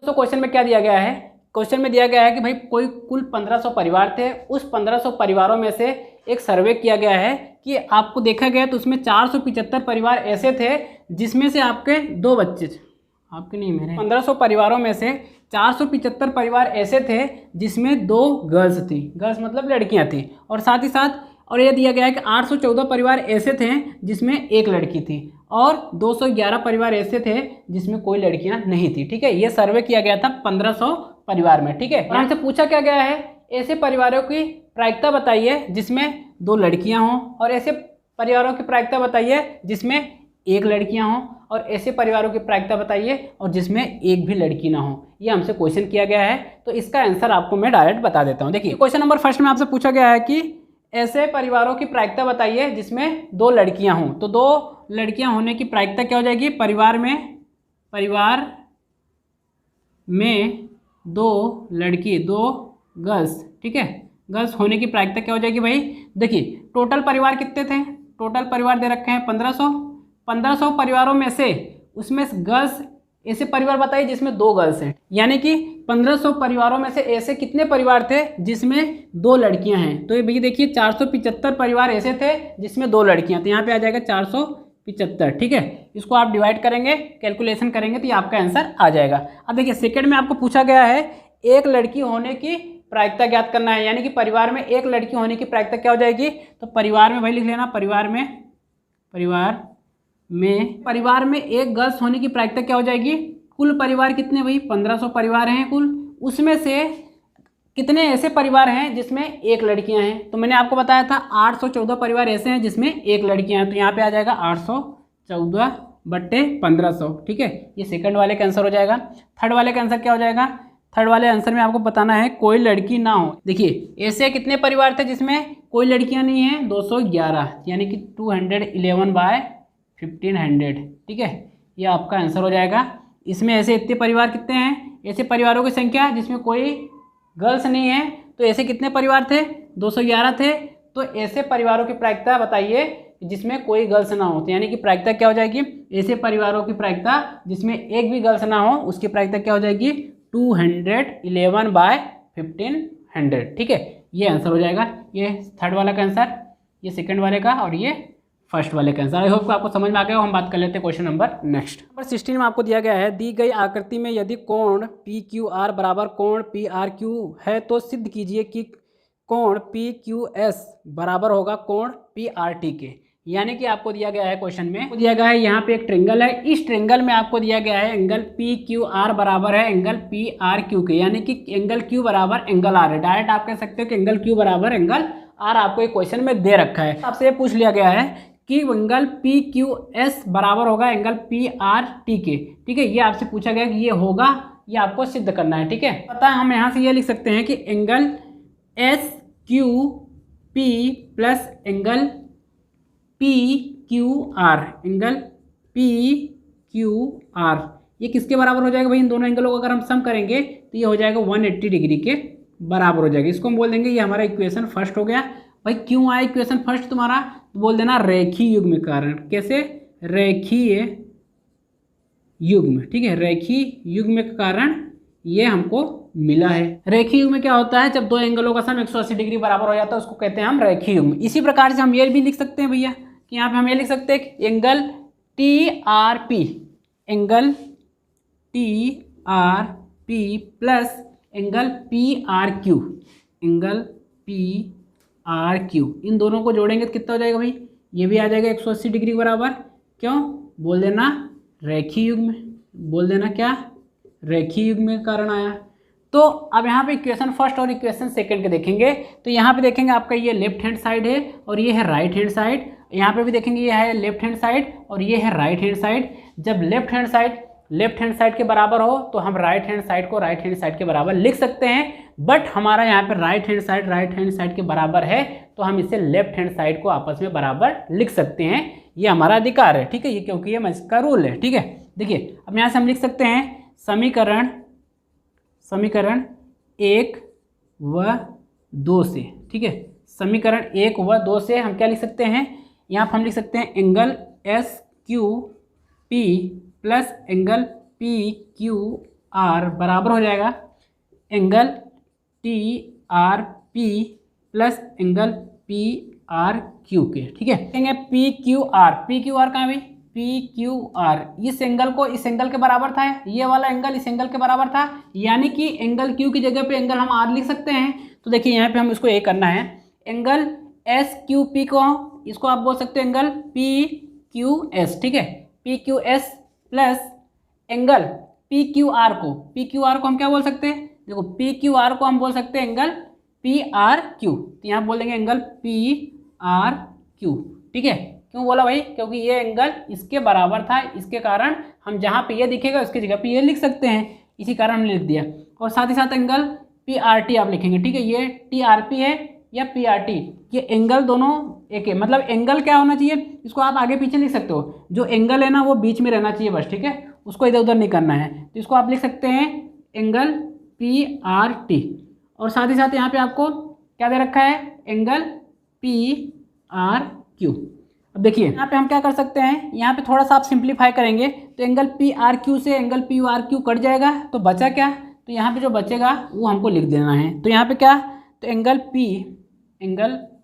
तो क्वेश्चन में क्या दिया गया है, क्वेश्चन में दिया गया है कि भाई कोई कुल 1500 परिवार थे, उस 1500 परिवारों में से एक सर्वे किया गया है कि आपको देखा गया तो उसमें 475 परिवार ऐसे थे जिसमें से आपके 2 बच्चे, आपके नहीं मेरे, 1500 परिवारों में से 475 परिवार ऐसे थे जिसमें 2 गर्ल्स थी, गर्ल्स मतलब लड़कियां थी, और साथ ही साथ और ये दिया गया है कि 814 परिवार ऐसे थे जिसमें 1 लड़की थी, और 211 परिवार ऐसे थे जिसमें कोई लड़कियां नहीं थी। ठीक है, ये सर्वे किया गया था 1500 परिवार में। ठीक है, और हमसे पूछा क्या गया है, ऐसे परिवारों की प्रायिकता बताइए जिसमें 2 लड़कियां हों, और ऐसे परिवारों की प्रायिकता बताइए जिसमें 1 लड़कियां हों, और ऐसे परिवारों की प्रायिकता बताइए और जिसमें 1 भी लड़की ना हो। ये हमसे क्वेश्चन किया गया है, तो इसका आंसर आपको मैं डायरेक्ट बता देता हूँ। देखिए क्वेश्चन नंबर फर्स्ट में आपसे पूछा गया है कि ऐसे परिवारों की प्रायिकता बताइए जिसमें 2 लड़कियां हों। तो 2 लड़कियां होने की प्रायिकता क्या हो जाएगी, परिवार में 2 लड़की 2 गर्ल्स। ठीक है, गर्ल्स होने की प्रायिकता क्या हो जाएगी भाई, देखिए टोटल परिवार कितने थे, टोटल परिवार दे रखे हैं 1500 परिवारों में से उसमें गर्ल्स, ऐसे परिवार बताइए जिसमें 2 गर्ल्स हैं, यानी कि 1500 परिवारों में से ऐसे कितने परिवार थे जिसमें 2 लड़कियां हैं। तो ये भैया देखिए 475 परिवार ऐसे थे जिसमें 2 लड़कियां, तो यहाँ पे आ जाएगा 475। ठीक है, इसको आप डिवाइड करेंगे, कैलकुलेशन करेंगे तो ये आपका आंसर आ जाएगा। अब देखिए सेकंड में आपको पूछा गया है 1 लड़की होने की प्रायिकता ज्ञात करना है, यानी कि परिवार में 1 लड़की होने की प्रायिकता क्या हो जाएगी, तो परिवार में भाई लिख लेना, परिवार में 1 गर्ल्स होने की प्रायिकता क्या हो जाएगी, कुल परिवार कितने भाई 1500 परिवार हैं कुल, उसमें से कितने ऐसे परिवार हैं जिसमें 1 लड़कियां हैं। तो मैंने आपको बताया था 814 परिवार ऐसे हैं जिसमें 1 लड़कियां हैं, तो यहाँ पे आ जाएगा 814/1500। ठीक है, ये सेकंड वाले का आंसर हो जाएगा। थर्ड वाले का आंसर क्या हो जाएगा, थर्ड वाले आंसर में आपको बताना है कोई लड़की ना हो। देखिए ऐसे कितने परिवार थे जिसमें कोई लड़कियां नहीं है, 211, यानी कि 211/1500। ठीक है, ये आपका आंसर हो जाएगा। इसमें ऐसे इतने परिवार कितने हैं, ऐसे परिवारों की संख्या जिसमें कोई गर्ल्स नहीं है, तो ऐसे कितने परिवार थे, 211 थे। तो ऐसे परिवारों की प्रायिकता बताइए जिसमें कोई गर्ल्स ना हो, तो यानी कि प्रायिकता क्या हो जाएगी, ऐसे परिवारों की प्रायिकता जिसमें 1 भी गर्ल्स ना हो उसकी प्रायिकता क्या हो जाएगी, 211/1500। ठीक है, ये आंसर हो जाएगा। ये थर्ड वाला का आंसर, ये सेकंड वाले का, और ये फर्स्ट वाले का आंसर। आई होप आपको समझ में आ गया हो। हम बात कर लेते हैं क्वेश्चन नंबर नेक्स्ट। नंबर 16 में आपको दिया गया है, दी गई आकृति में यदि कोण PQR बराबर कोण PRQ है तो सिद्ध कीजिए कि कोण PQS बराबर होगा कोण PRT के। यानी कि आपको दिया गया है क्वेश्चन में दिया गया है यहाँ पे एक ट्रेंगल है, इस ट्रेंगल में आपको दिया गया है एंगल PQR बराबर है एंगल PRQ के, यानी कि एंगल Q बराबर एंगल R है। डायरेक्ट आप कह सकते हो कि एंगल Q बराबर एंगल R आपको एक क्वेश्चन में दे रखा है। आपसे ये पूछ लिया गया है कि एंगल PQS बराबर होगा एंगल PRT के। ठीक है, ये आपसे पूछा गया कि ये होगा, ये आपको सिद्ध करना है। ठीक है, पता है हम यहाँ से ये लिख सकते हैं कि angle SQP plus angle PQR, angle PQR ये किसके बराबर हो जाएगा भाई, इन दोनों एंगलों को अगर हम सम करेंगे तो ये हो जाएगा 180 डिग्री के बराबर हो जाएगा। इसको हम बोल देंगे ये हमारा इक्वेशन फर्स्ट हो गया। भाई क्यों आया इक्वेशन फर्स्ट तुम्हारा, तो बोल देना रेखीय युग्म के कारण। कैसे, रेखीय युग्म। ठीक है, रेखीय युग्म के कारण ये हमको मिला है। रेखीय युग्म क्या होता है, जब 2 एंगलों का सम 180 डिग्री बराबर हो जाता है उसको कहते हैं हम रेखीय युग्म। इसी प्रकार से हम ये भी लिख सकते हैं भैया कि यहाँ पे हम ये लिख सकते हैं angle TRP, angle TRP plus angle PRQ, angle PRQ, इन दोनों को जोड़ेंगे तो कितना हो जाएगा भाई, ये भी आ जाएगा 180 डिग्री बराबर। क्यों, बोल देना रेखीय युग्म, बोल देना क्या, रेखीय युग्म के कारण आया। तो अब यहाँ पे इक्वेशन फर्स्ट और इक्वेशन सेकंड के देखेंगे, तो यहाँ पे देखेंगे आपका ये लेफ्ट हैंड साइड है और ये है राइट हैंड साइड। यहाँ पे भी देखेंगे ये है लेफ्ट हैंड साइड और ये है राइट हैंड साइड। जब लेफ्ट हैंड साइड के बराबर हो तो हम राइट हैंड साइड को राइट हैंड साइड के बराबर लिख सकते हैं, बट हमारा यहाँ पे राइट हैंड साइड के बराबर है तो हम इसे लेफ्ट हैंड साइड को आपस में बराबर लिख सकते हैं। ये हमारा अधिकार है। ठीक है, ये क्योंकि ये इसका रूल है। ठीक है, देखिए अब यहाँ से हम लिख सकते हैं समीकरण 1 व 2 से। ठीक है, समीकरण 1 व 2 से हम क्या लिख सकते हैं, यहाँ पर हम लिख सकते हैं angle SQP plus angle PQR आर बराबर हो जाएगा angle T R P plus angle P R Q के। ठीक है, कहेंगे पी क्यू आर कहाँ भाई, पी क्यू आर इस एंगल को इस एंगल के बराबर था, ये वाला एंगल इस एंगल के बराबर था, यानी कि एंगल क्यू की जगह पे एंगल हम आर लिख सकते हैं। तो देखिए यहाँ पे हम इसको ये करना है, एंगल एस क्यू पी को इसको आप बोल सकते हो एंगल पी क्यू एस। ठीक है, P Q S plus angle P Q are को हम क्या बोल सकते हैं, देखो पी क्यू आर को हम बोल सकते हैं एंगल पी आर क्यू। तो यहाँ बोल देंगे एंगल पी आर क्यू। ठीक है, क्यों बोला भाई, क्योंकि ये एंगल इसके बराबर था, इसके कारण हम जहाँ पे ये दिखेगा उसकी जगह पे ये लिख सकते हैं, इसी कारण हमने लिख दिया। और साथ ही साथ एंगल पी आर टी आप लिखेंगे। ठीक है, ये टी आर पी है या पी आर टी, ये एंगल दोनों एक है, मतलब एंगल क्या होना चाहिए, इसको आप आगे पीछे लिख सकते हो, जो एंगल है ना वो बीच में रहना चाहिए बस। ठीक है, उसको इधर उधर नहीं करना है, तो इसको आप लिख सकते हैं एंगल पी आर टी। और साथ ही साथ यहाँ पे आपको क्या दे रखा है, एंगल पी आर क्यू। अब देखिए यहाँ पे हम क्या कर सकते हैं, यहाँ पे थोड़ा सा आप सिंप्लीफाई करेंगे तो एंगल पी आर क्यू से angle P U R Q cut जाएगा, तो बचा क्या, तो यहाँ पे जो बचेगा वो हमको लिख देना है। तो यहाँ पे क्या, तो एंगल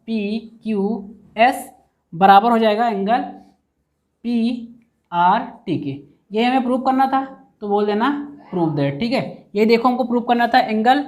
पी क्यू एस बराबर हो जाएगा एंगल पी आर टी के। ये हमें प्रूव करना था, तो बोल देना प्रूव दैट। ठीक है, ये देखो हमको प्रूव करना था, एंगल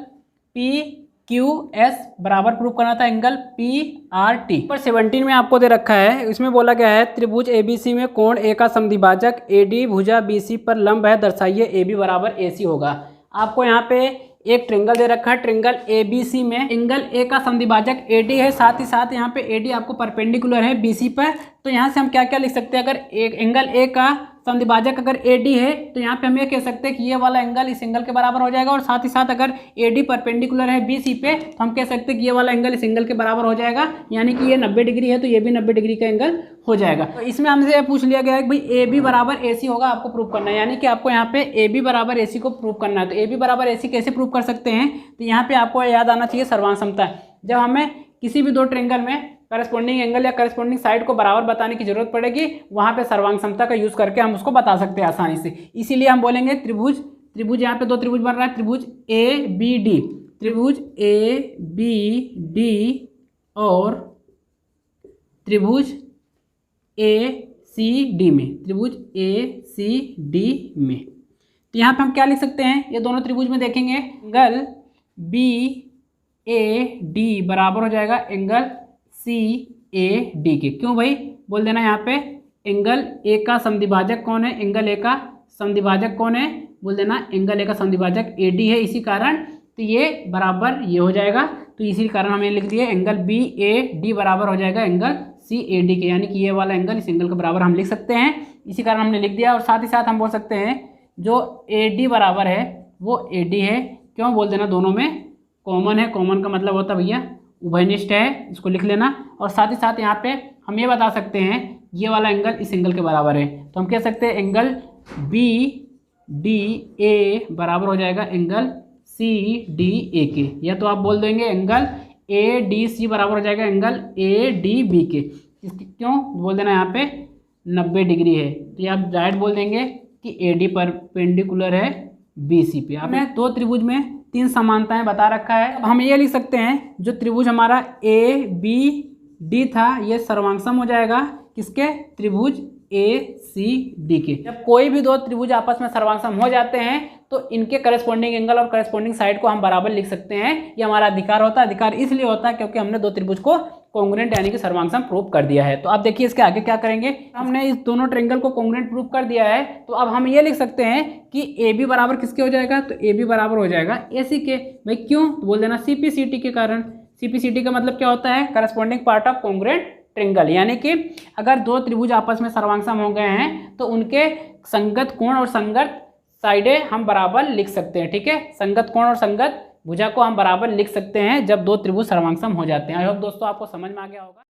पी क्यू एस बराबर प्रूव करना था एंगल पी आर टी। पर 17 में आपको दे रखा है, इसमें बोला गया है त्रिभुज एबीसी में कोण ए का समद्विभाजक एडी भुजा बीसी पर लंब है, दर्शाइए एबी बराबर एसी होगा। आपको यहाँ पे एक ट्रिंगल दे रखा है, ट्रिंगल एबीसी में एंगल ए का समद्विभाजक एडी है, साथ ही साथ यहाँ पे एडी आपको परपेंडिकुलर है बीसी पर। तो यहाँ से हम क्या क्या लिख सकते हैं, अगर एक एंगल ए का समद्विभाजक अगर एडी है तो यहाँ पे हम ये कह सकते हैं कि ये वाला एंगल इस एंगल के बराबर हो जाएगा, और साथ ही साथ अगर एडी परपेंडिकुलर है बीसी पे तो हम कह सकते हैं कि ये वाला एंगल इस एंगल के बराबर हो जाएगा, यानी कि ये 90 डिग्री है तो ये भी 90 डिग्री का एंगल हो जाएगा। तो इसमें हमसे पूछ लिया गया है कि भाई ए बी बराबर ए सी होगा, आपको प्रूव करना है, यानी कि आपको यहाँ पे ए बी बराबर ए सी को प्रूव करना है। तो ए बी बराबर ए सी कैसे प्रूव कर सकते हैं, तो यहाँ पे आपको याद आना चाहिए सर्वांग समता। जब हमें किसी भी दो ट्रायंगल में करस्पॉन्डिंग एंगल या करस्पॉन्डिंग साइड को बराबर बताने की जरूरत पड़ेगी, वहाँ पे सर्वांग समता का यूज़ करके हम उसको बता सकते हैं आसानी से। इसीलिए हम बोलेंगे त्रिभुज यहाँ पे दो त्रिभुज बन रहा है, त्रिभुज ए बी डी, त्रिभुज ए बी डी और त्रिभुज ए सी डी में, त्रिभुज ए सी डी में। तो यहाँ पे हम क्या लिख सकते हैं, ये दोनों त्रिभुज में देखेंगे एंगल बी ए डी बराबर हो जाएगा एंगल सी ए डी के। क्यों भाई, बोल देना यहाँ पे एंगल ए का समद्विभाजक कौन है, एंगल ए का समद्विभाजक कौन है, बोल देना एंगल ए का समद्विभाजक ए डी है, इसी कारण तो ये बराबर ये हो जाएगा। तो इसी कारण हमने लिख दिया एंगल बी ए डी बराबर हो जाएगा एंगल सी ए डी के, यानी कि ये वाला एंगल इस एंगल के बराबर हम लिख सकते हैं, इसी कारण हमने लिख दिया। और साथ ही साथ हम बोल सकते हैं जो ए डी बराबर है वो ए डी है, क्यों, बोल देना दोनों में कॉमन है, कॉमन का मतलब होता है भैया उभयनिष्ठ है, इसको लिख लेना। और साथ ही साथ यहाँ पे हम ये बता सकते हैं ये वाला एंगल इस एंगल के बराबर है, तो हम कह सकते हैं एंगल बी डी ए बराबर हो जाएगा एंगल सी डी ए के, या तो आप बोल देंगे एंगल ए डी सी बराबर हो जाएगा एंगल ए डी बी के। इसकी क्यों बोल देना यहाँ पे 90 डिग्री है, तो ये आप डायरेक्ट बोल देंगे कि ए डी परपेंडिकुलर है बी सी पे। आपने दो त्रिभुज में 3 समानताएं बता रखा है। अब हम ये लिख सकते हैं जो त्रिभुज हमारा ए बी डी था ये सर्वांगसम हो जाएगा किसके, त्रिभुज ए सी डी के। जब कोई भी दो त्रिभुज आपस में सर्वांगसम हो जाते हैं तो इनके करस्पॉन्डिंग एंगल और करस्पॉन्डिंग साइड को हम बराबर लिख सकते हैं, ये हमारा अधिकार होता है। अधिकार इसलिए होता है क्योंकि हमने दो त्रिभुज को कॉन्ग्रुएंट यानी कि सर्वांगसम प्रूव कर दिया है। तो आप देखिए इसके आगे क्या करेंगे, हमने इस दोनों ट्रायंगल को कॉन्ग्रुएंट प्रूव कर दिया है, तो अब हम ये लिख सकते हैं कि ए बी बराबर किसके हो जाएगा, तो ए बी बराबर हो जाएगा ए सी के। भाई क्यों, तो बोल देना सी पी सी टी के कारण। सी पी सी टी का मतलब क्या होता है, corresponding part of congruent triangle, यानी कि अगर दो त्रिभुज आपस में सर्वांगसम हो गए हैं तो उनके संगत कोण और संगत साइडें हम बराबर लिख सकते हैं। ठीक है, संगत कोण और संगत भुजा को हम बराबर लिख सकते हैं जब दो त्रिभुज सर्वांगसम हो जाते हैं। आई होप दोस्तों आपको समझ में आ गया होगा।